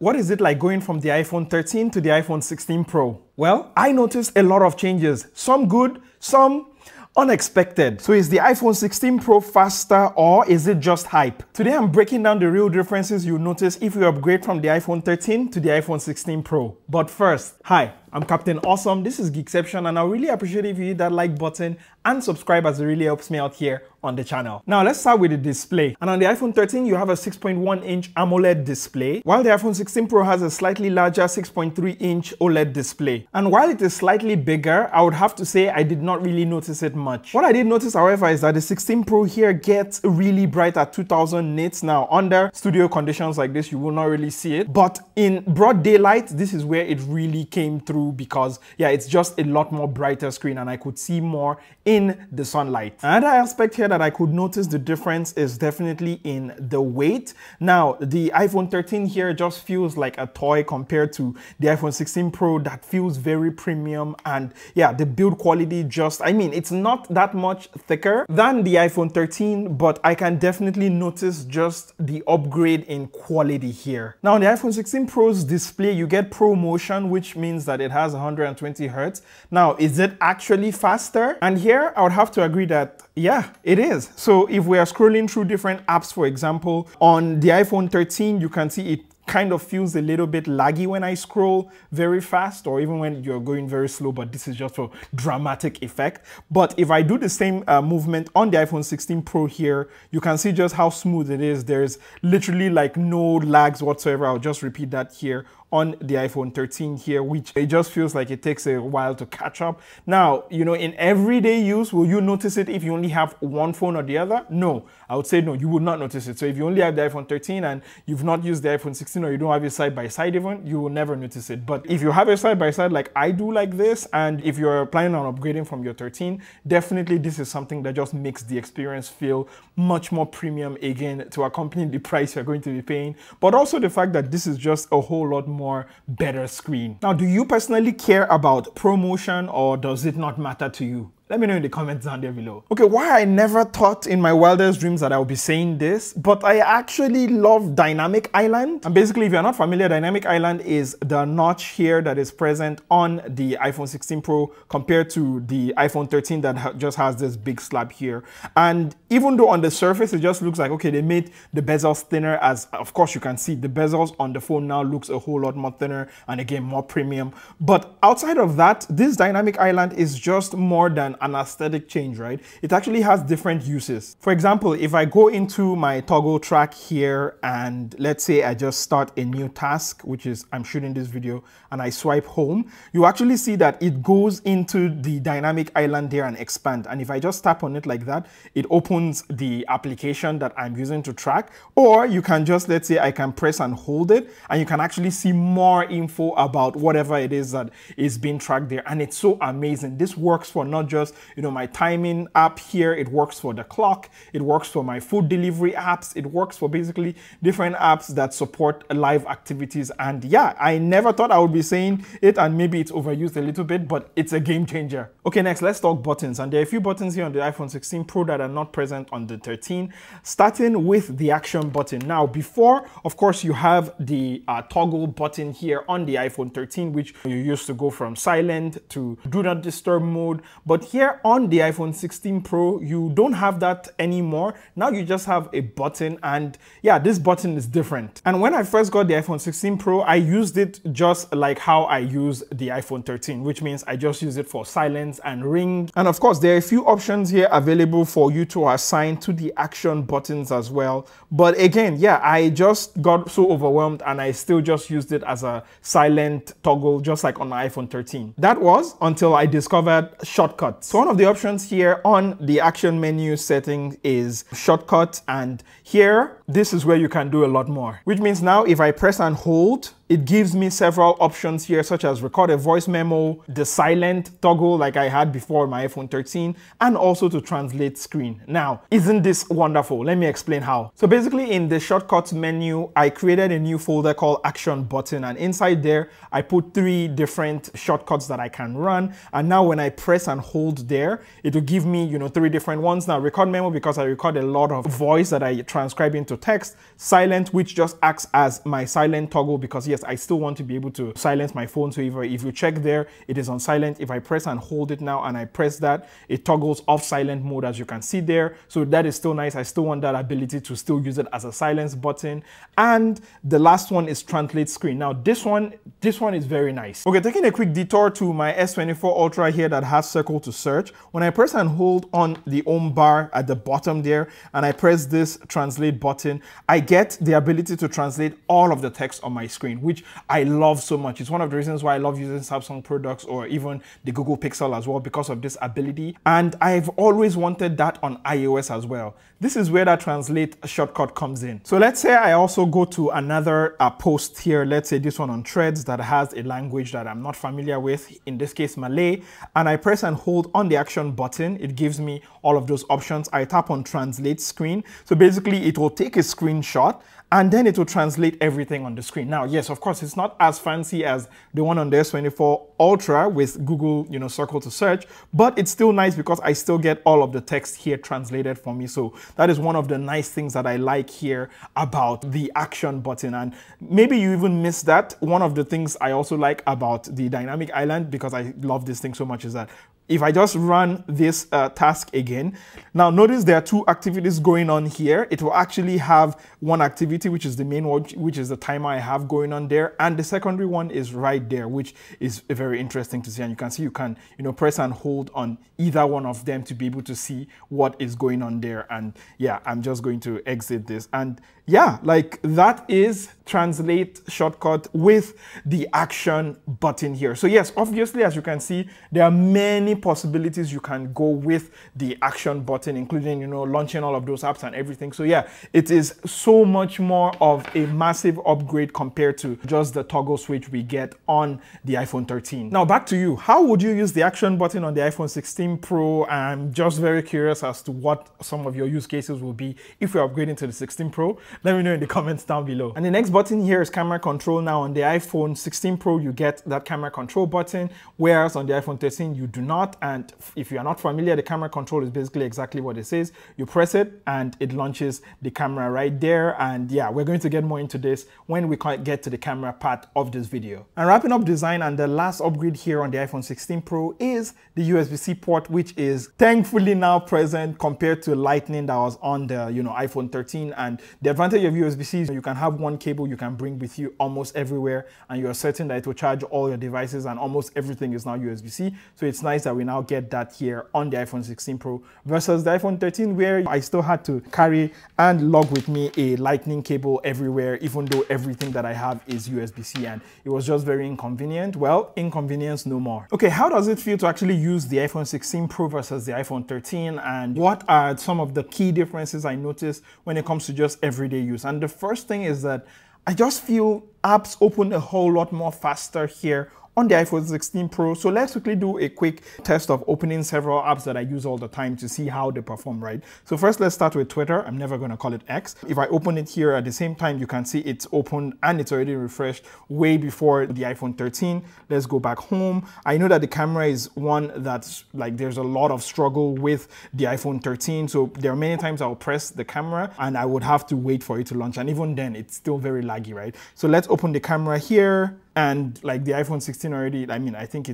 what is it like going from the iPhone 13 to the iPhone 16 Pro? Well, I noticed a lot of changes, some good, some unexpected. So is the iPhone 16 Pro faster or is it just hype? Today I'm breaking down the real differences you'll notice if you upgrade from the iPhone 13 to the iPhone 16 Pro. But first, hi, I'm Captain Awesome, this is Geekception, and I really appreciate if you hit that like button and subscribe as it really helps me out here on the channel. Now let's start with the display. And on the iPhone 13 you have a 6.1-inch AMOLED display, while the iPhone 16 Pro has a slightly larger 6.3-inch OLED display. And while it is slightly bigger, I would have to say I did not really notice it much. What I did notice, however, is that the 16 Pro here gets really bright at 2000 nits. Now under studio conditions like this you will not really see it, but in broad daylight this is where it really came through, because yeah, it's just a lot more brighter screen and I could see more in the sunlight. Another aspect here that I could notice the difference is definitely in the weight. Now the iPhone 13 here just feels like a toy compared to the iPhone 16 Pro that feels very premium, and yeah, the build quality just, I mean, it's not that much thicker than the iPhone 13, but I can definitely notice just the upgrade in quality here. Now on the iPhone 16 Pro's display you get Pro Motion, which means that it has 120 Hertz. Now is it actually faster? And here I would have to agree that yeah, it is. So if we are scrolling through different apps, for example, on the iPhone 13, you can see it kind of feels a little bit laggy when I scroll very fast, or even when you're going very slow, but this is just for dramatic effect. But if I do the same movement on the iPhone 16 Pro here, you can see just how smooth it is. There's literally like no lags whatsoever. I'll just repeat that here on the iPhone 13 here, which it just feels like it takes a while to catch up. Now, you know, in everyday use, will you notice it if you only have one phone or the other? No, I would say no, you would not notice it. So if you only have the iPhone 13 and you've not used the iPhone 16, or you don't have it side by side even, you will never notice it. But if you have it side by side like I do like this, and if you're planning on upgrading from your 13, definitely this is something that just makes the experience feel much more premium again, to accompany the price you're going to be paying, but also the fact that this is just a whole lot more better screen. Now, do you personally care about ProMotion, or does it not matter to you? Let me know in the comments down there below. Okay, why I never thought in my wildest dreams that I would be saying this, but I actually love Dynamic Island. And basically, if you're not familiar, Dynamic Island is the notch here that is present on the iPhone 16 Pro compared to the iPhone 13 that just has this big slab here. And even though on the surface it just looks like, okay, they made the bezels thinner, as of course you can see the bezels on the phone now looks a whole lot more thinner and again more premium. But outside of that, this Dynamic Island is just more than an aesthetic change, right? It actually has different uses. For example, if I go into my toggle track here and let's say I just start a new task, which is I'm shooting this video, and I swipe home, you actually see that it goes into the Dynamic Island there and expand. And if I just tap on it like that, it opens the application that I'm using to track. Or you can just, let's say I can press and hold it, and you can actually see more info about whatever it is that is being tracked there. And it's so amazing. This works for not just, you know, my timing app here, it works for the clock, it works for my food delivery apps, it works for basically different apps that support live activities. And yeah, I never thought I would be saying it, and maybe it's overused a little bit, but it's a game changer. Okay, next let's talk buttons. And there are a few buttons here on the iPhone 16 Pro that are not present on the 13, starting with the action button. Now before, of course, you have the toggle button here on the iPhone 13, which you used to go from silent to do not disturb mode. But here on the iPhone 16 Pro, you don't have that anymore. Now you just have a button, and yeah, this button is different. And when I first got the iPhone 16 Pro, I used it just like how I use the iPhone 13, which means I just use it for silence and ring. And of course, there are a few options here available for you to assign to the action buttons as well. But again, yeah, I just got so overwhelmed and I still just used it as a silent toggle, just like on my iPhone 13. That was until I discovered shortcuts. So one of the options here on the action menu setting is shortcut, and here this is where you can do a lot more, which means now if I press and hold, it gives me several options here, such as record a voice memo, the silent toggle like I had before on my iPhone 13, and also to translate screen. Now, isn't this wonderful? Let me explain how. So basically in the shortcuts menu, I created a new folder called action button, and inside there, I put 3 different shortcuts that I can run. And now when I press and hold there, it will give me, you know, 3 different ones. Now record memo, because I record a lot of voice that I transcribe into text. Silent, which just acts as my silent toggle, because yeah, yes, I still want to be able to silence my phone. So if you check there, it is on silent. If I press and hold it now and I press that, it toggles off silent mode, as you can see there. So that is still nice. I still want that ability to still use it as a silence button. And the last one is translate screen. Now this one is very nice. Okay, taking a quick detour to my S24 Ultra here that has circle to search. When I press and hold on the home bar at the bottom there, and I press this translate button, I get the ability to translate all of the text on my screen, which I love so much. It's one of the reasons why I love using Samsung products or even the Google Pixel as well, because of this ability. And I've always wanted that on iOS as well. This is where that translate shortcut comes in. So let's say I also go to another post here. Let's say this one on Threads that has a language that I'm not familiar with, in this case Malay, and I press and hold on the action button. It gives me all of those options. I tap on translate screen. So basically it will take a screenshot and then it will translate everything on the screen. Now, yes, of course, it's not as fancy as the one on the S24 Ultra with Google, circle to search, but it's still nice because I still get all of the text here translated for me. So that is one of the nice things that I like here about the action button. And maybe you even missed that. One of the things I also like about the dynamic island, because I love this thing so much, is that if I just run this task again, now notice there are two activities going on here. It will actually have one activity, which is the main one, which is the timer I have going on there. And the secondary one is right there, which is very interesting to see. And you can see you can, press and hold on either one of them to be able to see what is going on there. And yeah, I'm just going to exit this. And yeah, like that is translate shortcut with the action button here. So yes, obviously, as you can see, there are many possibilities you can go with the action button, including, launching all of those apps and everything. So yeah, it is so much more of a massive upgrade compared to just the toggle switch we get on the iPhone 13. Now back to you. How would you use the action button on the iPhone 16 Pro? I'm just very curious as to what some of your use cases will be if you're upgrading to the 16 Pro. Let me know in the comments down below. And the next button here is camera control. Now on the iPhone 16 Pro, you get that camera control button, whereas on the iPhone 13, you do not. And if you are not familiar, the camera control is basically exactly what it says. You press it and it launches the camera right there. And yeah, we're going to get more into this when we get to the camera part of this video. And wrapping up design, and the last upgrade here on the iPhone 16 Pro is the USB-C port, which is thankfully now present compared to Lightning that was on the iPhone 13. And the advantage of USB-C is you can have one cable you can bring with you almost everywhere, and you're certain that it will charge all your devices, and almost everything is now USB-C. So it's nice that we now get that here on the iPhone 16 Pro versus the iPhone 13, where I still had to carry and lug with me a Lightning cable everywhere, even though everything that I have is USB-C, and it was just very inconvenient. Well, inconvenience no more. Okay, how does it feel to actually use the iPhone 16 Pro versus the iPhone 13, and what are some of the key differences I noticed when it comes to just everyday use? And the first thing is that I just feel apps open a whole lot more faster here on the iPhone 16 Pro. So let's quickly do a quick test of opening several apps that I use all the time to see how they perform, right? So first, let's start with Twitter. I'm never going to call it X. If I open it here at the same time, you can see it's open and it's already refreshed way before the iPhone 13. Let's go back home. I know that the camera is one that's like there's a lot of struggle with the iPhone 13. So there are many times I'll press the camera and I would have to wait for it to launch. And even then, it's still very laggy, right? So let's open the camera here. And like the iPhone 16 already, I think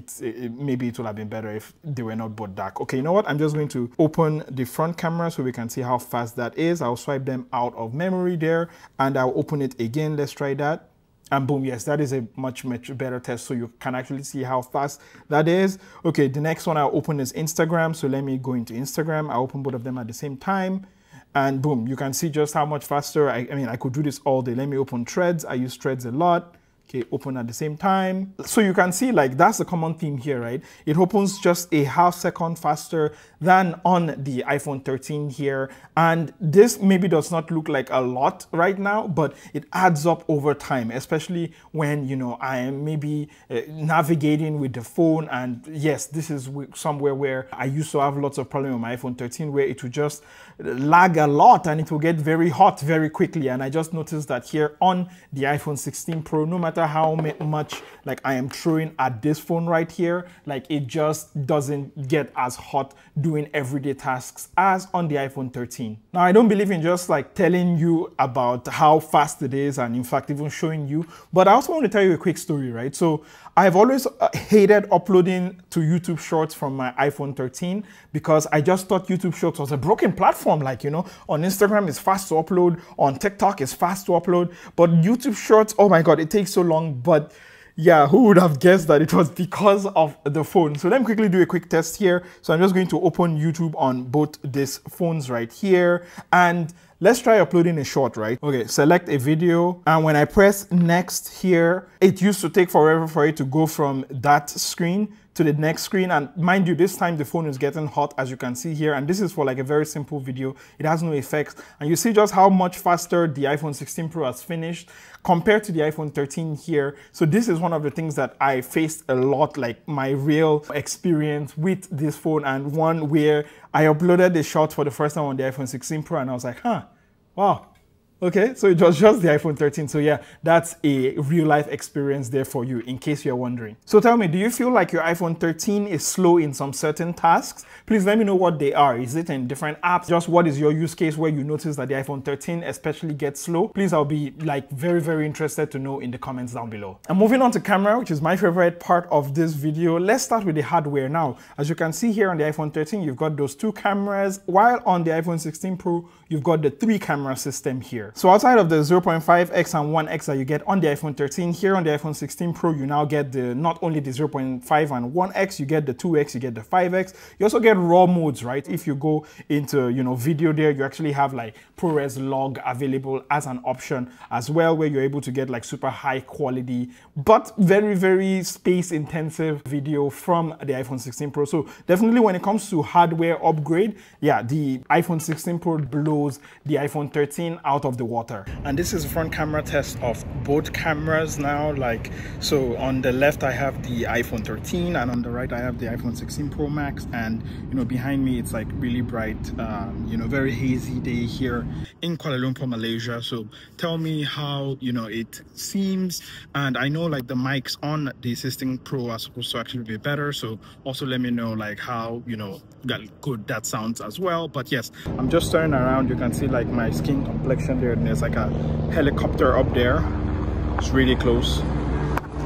maybe it would have been better if they were not both dark. Okay, you know what? I'm just going to open the front camera so we can see how fast that is. I'll swipe them out of memory there and I'll open it again. Let's try that. And boom, yes, that is a much better test. So you can actually see how fast that is. Okay, the next one I'll open is Instagram. So let me go into Instagram. I'll open both of them at the same time. And boom, you can see just how much faster. I could do this all day. Let me open Threads. I use Threads a lot. Okay, open at the same time. So you can see like that's the common theme here, right? It opens just a half second faster than on the iPhone 13 here. And this maybe does not look like a lot right now, but it adds up over time, especially when, I am maybe navigating with the phone. And yes, this is somewhere where I used to have lots of problems with my iPhone 13 where it would just lag a lot and it will get very hot very quickly. And I just noticed that here on the iPhone 16 Pro, no matter matter how much like I am throwing at this phone right here, like it just doesn't get as hot doing everyday tasks as on the iPhone 13. Now, I don't believe in just like telling you about how fast it is and in fact even showing you, but I also want to tell you a quick story, right? So I've always hated uploading to YouTube Shorts from my iPhone 13 because I just thought YouTube Shorts was a broken platform. Like, you know, on Instagram it's fast to upload, on TikTok it's fast to upload, but YouTube Shorts, oh my God, it takes so long. But yeah, who would have guessed that it was because of the phone? So let me quickly do a quick test here. So I'm just going to open YouTube on both these phones right here, and let's try uploading a short, right? Okay, select a video, and when I press next here, it used to take forever for it to go from that screen to the next screen. And mind you, this time the phone is getting hot, as you can see here, and this is for like a very simple video. It has no effects, and you see just how much faster the iPhone 16 Pro has finished compared to the iPhone 13 here. So this is one of the things that I faced a lot, like my real experience with this phone, and one where I uploaded the shot for the first time on the iPhone 16 Pro, and I was like, huh, wow. Okay, so it was just the iPhone 13. So yeah, that's a real life experience there for you, in case you're wondering. So tell me, do you feel like your iPhone 13 is slow in some certain tasks? Please let me know what they are. Is it in different apps? Just what is your use case where you notice that the iPhone 13 especially gets slow? Please, I'll be like very interested to know in the comments down below. And moving on to camera, which is my favorite part of this video, let's start with the hardware now. As you can see here on the iPhone 13, you've got those 2 cameras, while on the iPhone 16 Pro, you've got the 3 camera system here. So outside of the 0.5x and 1x that you get on the iPhone 13, here on the iPhone 16 Pro, you now get the not only the 0.5 and 1x, you get the 2x, you get the 5x. You also get raw modes, right? If you go into, you know, video there, you actually have like ProRes log available as an option as well, where you're able to get like super high quality, but very space intensive video from the iPhone 16 Pro. So definitely when it comes to hardware upgrade, yeah, the iPhone 16 Pro blows the iPhone 13 out of the water. And this is the front camera test of both cameras now. Like, so on the left I have the iPhone 13, and on the right I have the iPhone 16 Pro Max, and you know, behind me it's like really bright, you know, very hazy day here in Kuala Lumpur, Malaysia. So tell me how, you know, it seems. And I know like the mics on the 16 Pro are supposed to actually be better, so also let me know like how, you know, good that sounds as well. But yes, I'm just turning around, you can see like my skin complexion there, and there's like a helicopter up there. It's really close,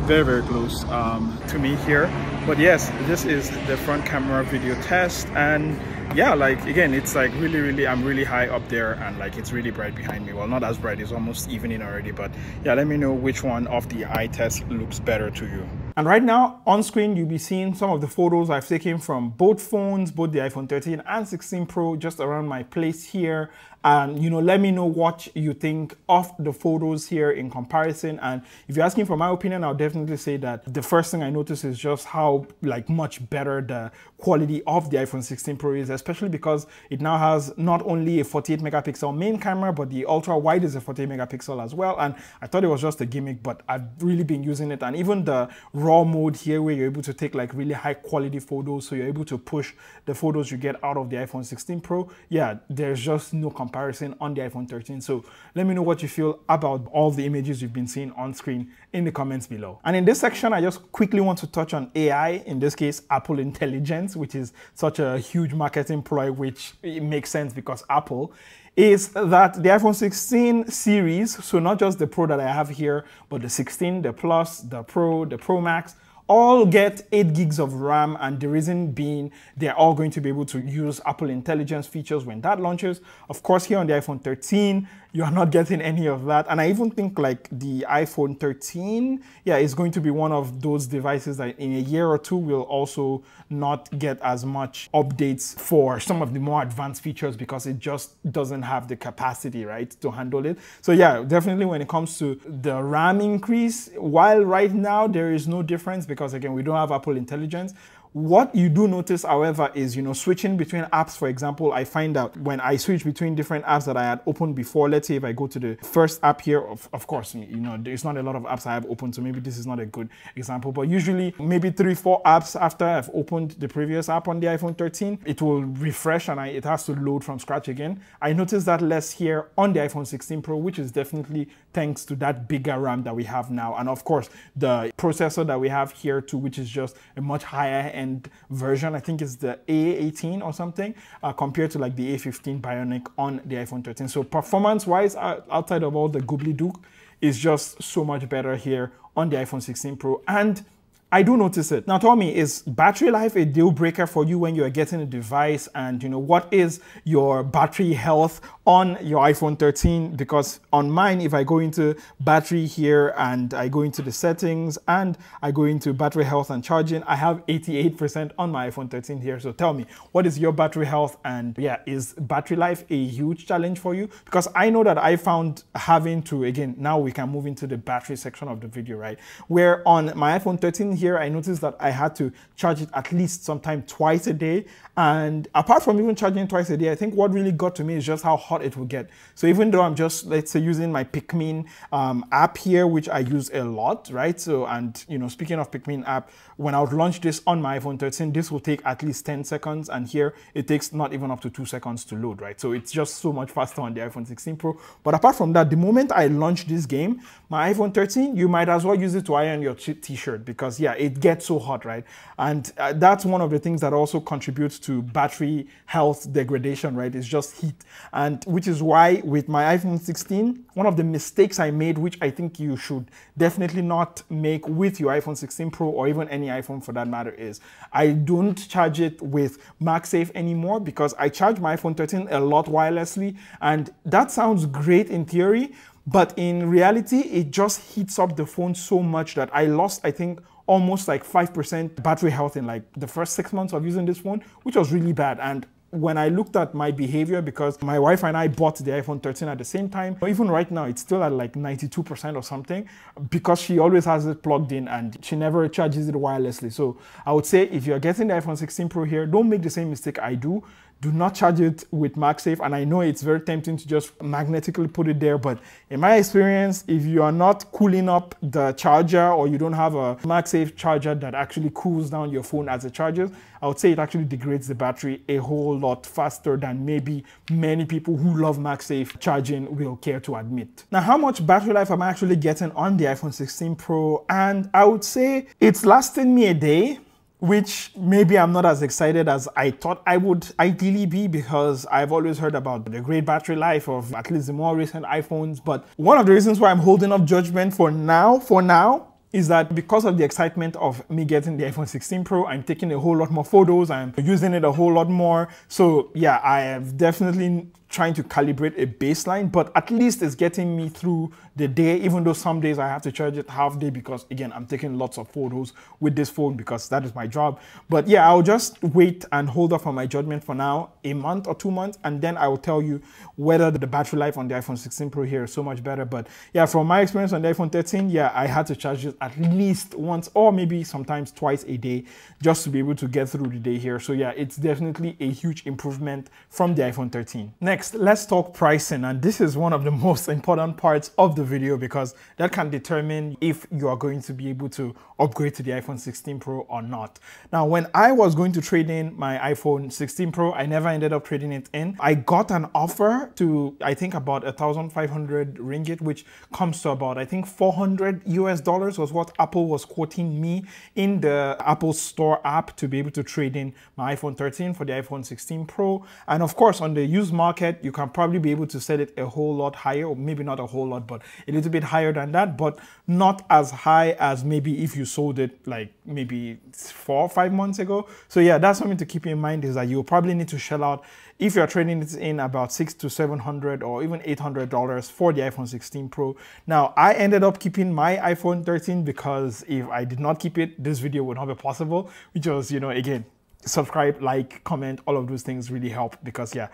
very close to me here. But yes, this is the front camera video test, and yeah, like again, it's like really I'm really high up there, and like it's really bright behind me. Well, not as bright, it's almost evening already, but yeah, let me know which one of the eye test looks better to you. And right now on screen, you'll be seeing some of the photos I've taken from both phones, both the iPhone 13 and 16 Pro, just around my place here. And you know, let me know what you think of the photos here in comparison. And if you're asking for my opinion, I'll definitely say that the first thing I notice is just how like much better the quality of the iPhone 16 Pro is, especially because it now has not only a 48 megapixel main camera, but the ultra wide is a 48 megapixel as well. And I thought it was just a gimmick, but I've really been using it. And even the raw mode here, where you're able to take like really high quality photos, so you're able to push the photos you get out of the iPhone 16 Pro, yeah, there's just no comparison on the iPhone 13. So let me know what you feel about all the images you've been seeing on screen in the comments below. And in this section, I just quickly want to touch on AI, in this case Apple Intelligence, which is such a huge marketing ploy, which it makes sense because Apple is that the iPhone 16 series, so not just the Pro that I have here, but the 16, the Plus, the Pro Max, all get 8 gigs of RAM, and the reason being they're all going to be able to use Apple Intelligence features when that launches. Of course, here on the iPhone 13, you are not getting any of that. And I even think like the iPhone 13, yeah, is going to be one of those devices that in a year or two will also not get as much updates for some of the more advanced features, because it just doesn't have the capacity, right, to handle it. So yeah, definitely when it comes to the RAM increase, while right now there is no difference because again, we don't have Apple Intelligence, What you do notice, however, is, switching between apps. For example, I find out when I switch between different apps that I had opened before, let's say if I go to the first app here, of course, there's not a lot of apps I have opened, so maybe this is not a good example, but usually maybe 3-4 apps after I've opened the previous app on the iPhone 13, it will refresh and it has to load from scratch again. I noticed that less here on the iPhone 16 Pro, which is definitely thanks to that bigger RAM that we have now. And of course, the processor that we have here too, which is just a much higher end version. I think it's the A18 or something, compared to like the A15 Bionic on the iPhone 13. So performance wise, outside of all the gobbledygook, is just so much better here on the iPhone 16 Pro. And I do notice it. Now tell me, is battery life a deal breaker for you when you're getting a device? And what is your battery health on your iPhone 13? Because on mine, if I go into battery here and I go into the settings and I go into battery health and charging, I have 88% on my iPhone 13 here. So tell me, what is your battery health? And yeah, is battery life a huge challenge for you? Because I know that I found having to, again, now we can move into the battery section of the video, right? Where on my iPhone 13 here, I noticed that I had to charge it at least sometime twice a day. And apart from even charging twice a day, I think what really got to me is just how hot it will get. So even though I'm just, let's say, using my Pikmin app here, which I use a lot, right? So, and speaking of Pikmin app, when I would launch this on my iPhone 13, this will take at least 10 seconds. And here it takes not even up to 2 seconds to load, right? So it's just so much faster on the iPhone 16 Pro. But apart from that, the moment I launch this game, my iPhone 13, you might as well use it to iron your t-shirt, because yeah, it gets so hot, right? And that's one of the things that also contributes to battery health degradation, right? It's just heat. And which is why with my iPhone 16, one of the mistakes I made, which I think you should definitely not make with your iPhone 16 Pro or even any iPhone for that matter, is I don't charge it with MagSafe anymore, because I charge my iPhone 13 a lot wirelessly, and that sounds great in theory, but in reality, it just heats up the phone so much that I lost, I think, almost like 5% battery health in like the first 6 months of using this phone, which was really bad. And when I looked at my behavior, because my wife and I bought the iPhone 13 at the same time, but even right now, it's still at like 92% or something, because she always has it plugged in and she never charges it wirelessly. So I would say if you're getting the iPhone 16 Pro here, don't make the same mistake I do. Do not charge it with MagSafe. And I know it's very tempting to just magnetically put it there, but in my experience, if you are not cooling up the charger, or you don't have a MagSafe charger that actually cools down your phone as it charges, I would say it actually degrades the battery a whole lot faster than maybe many people who love MagSafe charging will care to admit. Now, how much battery life am I actually getting on the iPhone 16 Pro? And I would say it's lasting me a day, which maybe I'm not as excited as I thought I would ideally be, because I've always heard about the great battery life of at least the more recent iPhones. But one of the reasons why I'm holding up judgment for now, is that because of the excitement of me getting the iPhone 16 Pro, I'm taking a whole lot more photos, I'm using it a whole lot more. So yeah, I have definitely trying to calibrate a baseline, but at least it's getting me through the day, even though some days I have to charge it half day, because again, I'm taking lots of photos with this phone because that is my job. But yeah, I'll just wait and hold off on my judgment for now, a month or 2 months, and then I will tell you whether the battery life on the iPhone 16 Pro here is so much better. But yeah, from my experience on the iPhone 13, yeah, I had to charge it at least once or maybe sometimes twice a day just to be able to get through the day here. So yeah, it's definitely a huge improvement from the iPhone 13. Next, let's talk pricing, and this is one of the most important parts of the video, because that can determine if you are going to be able to upgrade to the iPhone 16 Pro or not. Now, when I was going to trade in my iPhone 16 Pro, I never ended up trading it in. I got an offer to, I think, about 1,500 ringgit, which comes to about, I think, $400 was what Apple was quoting me in the Apple Store app to be able to trade in my iPhone 13 for the iPhone 16 Pro. And of course, on the used market, you can probably be able to sell it a whole lot higher, or maybe not a whole lot, but a little bit higher than that, but not as high as maybe if you sold it like maybe 4 or 5 months ago. So yeah, that's something to keep in mind, is that you'll probably need to shell out, if you're trading it in, about $600 to $700 or even $800 for the iPhone 16 Pro. Now, I ended up keeping my iPhone 13 because if I did not keep it, this video would not be possible, which was, again, subscribe, like, comment, all of those things really help, because yeah,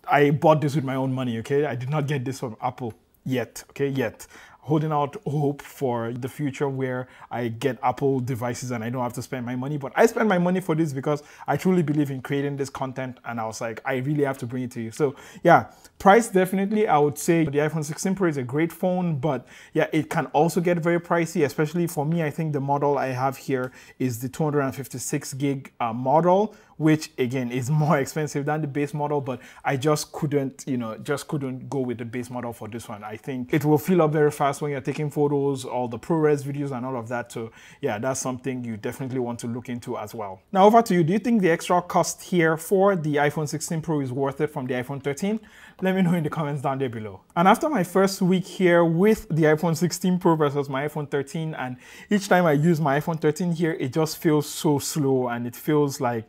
I bought this with my own money, okay? I did not get this from Apple yet, okay? Yet. holding out hope for the future where I get Apple devices and I don't have to spend my money. But I spend my money for this because I truly believe in creating this content, and I was like, I really have to bring it to you. So yeah, price, definitely I would say the iPhone 16 Pro is a great phone, but yeah, it can also get very pricey, especially for me. I think the model I have here is the 256 gig model, which again is more expensive than the base model, but I just couldn't, just couldn't go with the base model for this one. I think it will fill up very fast when you're taking photos, all the ProRes videos and all of that. So yeah, that's something you definitely want to look into as well. Now over to you. Do you think the extra cost here for the iPhone 16 Pro is worth it from the iPhone 13? Let me know in the comments down there below. And after my first week here with the iPhone 16 Pro versus my iPhone 13, and each time I use my iPhone 13 here, it just feels so slow, and it feels like,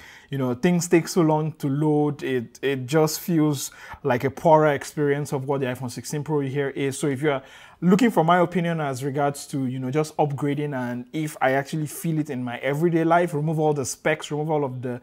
things take so long to load. It just feels like a poorer experience of what the iPhone 16 Pro here is. So if you're looking for my opinion as regards to, just upgrading, and if I actually feel it in my everyday life, remove all the specs, remove all of the,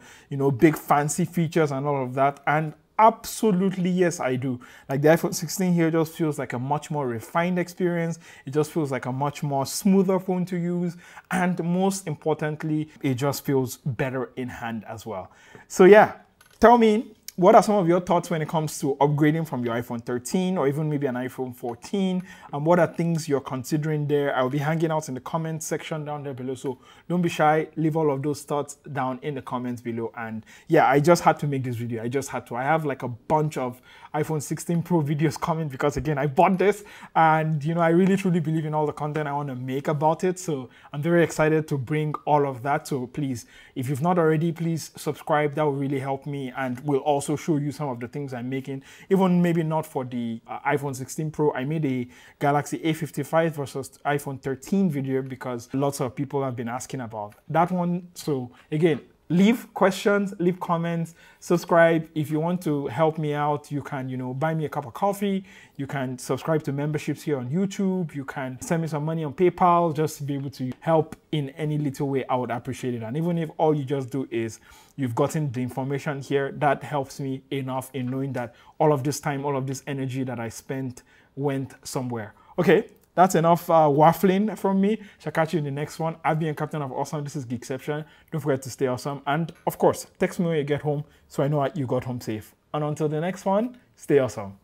big fancy features and all of that, and absolutely yes, I do. Like the iPhone 16 here just feels like a much more refined experience. It just feels like a much more smoother phone to use, and most importantly, it just feels better in hand as well. So yeah, tell me, what are some of your thoughts when it comes to upgrading from your iPhone 13 or even maybe an iPhone 14? And what are things you're considering there? I'll be hanging out in the comment section down there below. So don't be shy. Leave all of those thoughts down in the comments below. And yeah, I just had to make this video. I just had to. I have like a bunch of iPhone 16 Pro videos coming because again, I bought this, and I really truly believe in all the content I want to make about it. So I'm very excited to bring all of that. So please, if you've not already, please subscribe. That will really help me, and will also show you some of the things I'm making, even maybe not for the iPhone 16 Pro. I made a Galaxy A55 versus iPhone 13 video because lots of people have been asking about that one. So again, leave questions, leave comments, subscribe. If you want to help me out, you can, buy me a cup of coffee. You can subscribe to memberships here on YouTube. You can send me some money on PayPal just to be able to help in any little way. I would appreciate it. And even if all you just do is you've gotten the information here, that helps me enough in knowing that all of this time, all of this energy that I spent went somewhere. Okay. That's enough waffling from me. Shall catch you in the next one. I've been Captain of Awesome. This is Geekception. Don't forget to stay awesome. And of course, text me when you get home so I know you got home safe. And until the next one, stay awesome.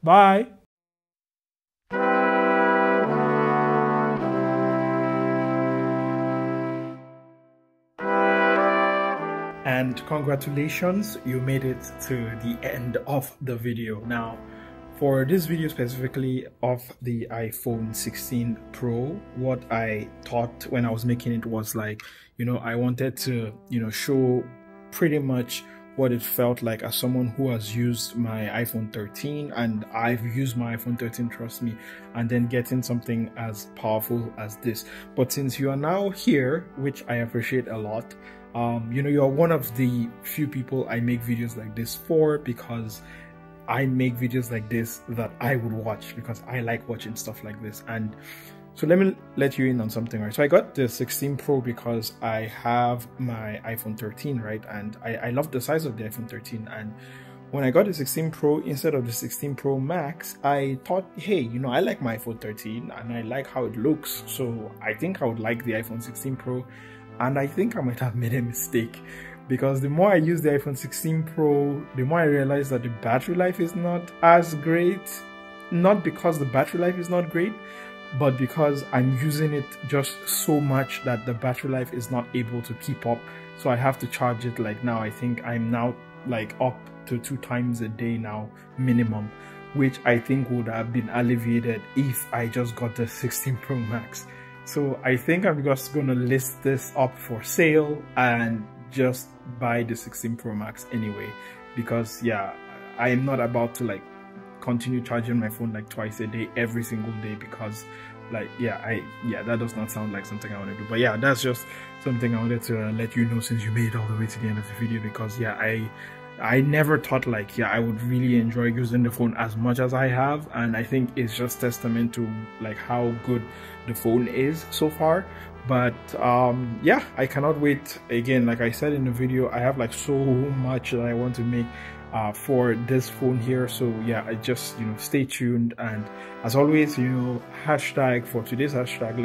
Bye. And congratulations, you made it to the end of the video. Now, for this video specifically of the iPhone 16 Pro, what I thought when I was making it was like, I wanted to, show pretty much what it felt like as someone who has used my iPhone 13, and I've used my iPhone 13, trust me, and then getting something as powerful as this. But since you are now here, which I appreciate a lot, you're one of the few people I make videos like this for, because I make videos like this that I would watch because I like watching stuff like this. And so let me let you in on something, right? So I got the 16 Pro because I have my iPhone 13, right? And I love the size of the iPhone 13. And when I got the 16 Pro instead of the 16 Pro Max, I thought, hey, I like my iPhone 13 and I like how it looks. So I think I would like the iPhone 16 Pro. And I think I might have made a mistake, because the more I use the iPhone 16 Pro, the more I realize that the battery life is not as great. Not because the battery life is not great, but because I'm using it just so much that the battery life is not able to keep up. So I have to charge it. Like now, I think I'm now like up to 2 times a day now minimum, which I think would have been alleviated if I just got the 16 Pro Max. So I think I'm just going to list this up for sale and just buy the 16 Pro Max anyway, because yeah, I am not about to like continue charging my phone like twice a day every single day, because like that does not sound like something I want to do. But yeah, that's just something I wanted to let you know since you made it all the way to the end of the video, because yeah, I never thought like I would really enjoy using the phone as much as I have, and I think it's just testament to like how good the phone is so far. But yeah, I cannot wait. Again, like I said in the video, I have like so much that I want to make for this phone here. So yeah, I just, you know, stay tuned. And as always, you know, hashtag for today's hashtag,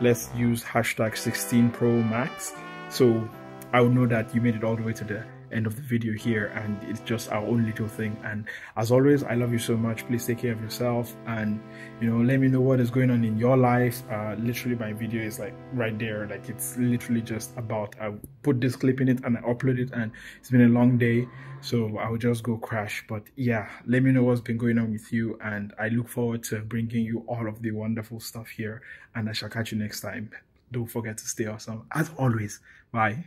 let's use hashtag 16 Pro Max. So I will know that you made it all the way to the end of the video here, and it's just our own little thing. And as always, I love you so much. Please take care of yourself, and you know, let me know what is going on in your life. Literally my video is like right there, like it's literally just about, I put this clip in it and I upload it, and it's been a long day, so I'll just go crash. But yeah, let me know what's been going on with you, and I look forward to bringing you all of the wonderful stuff here, and I shall catch you next time. Don't forget to stay awesome as always. Bye.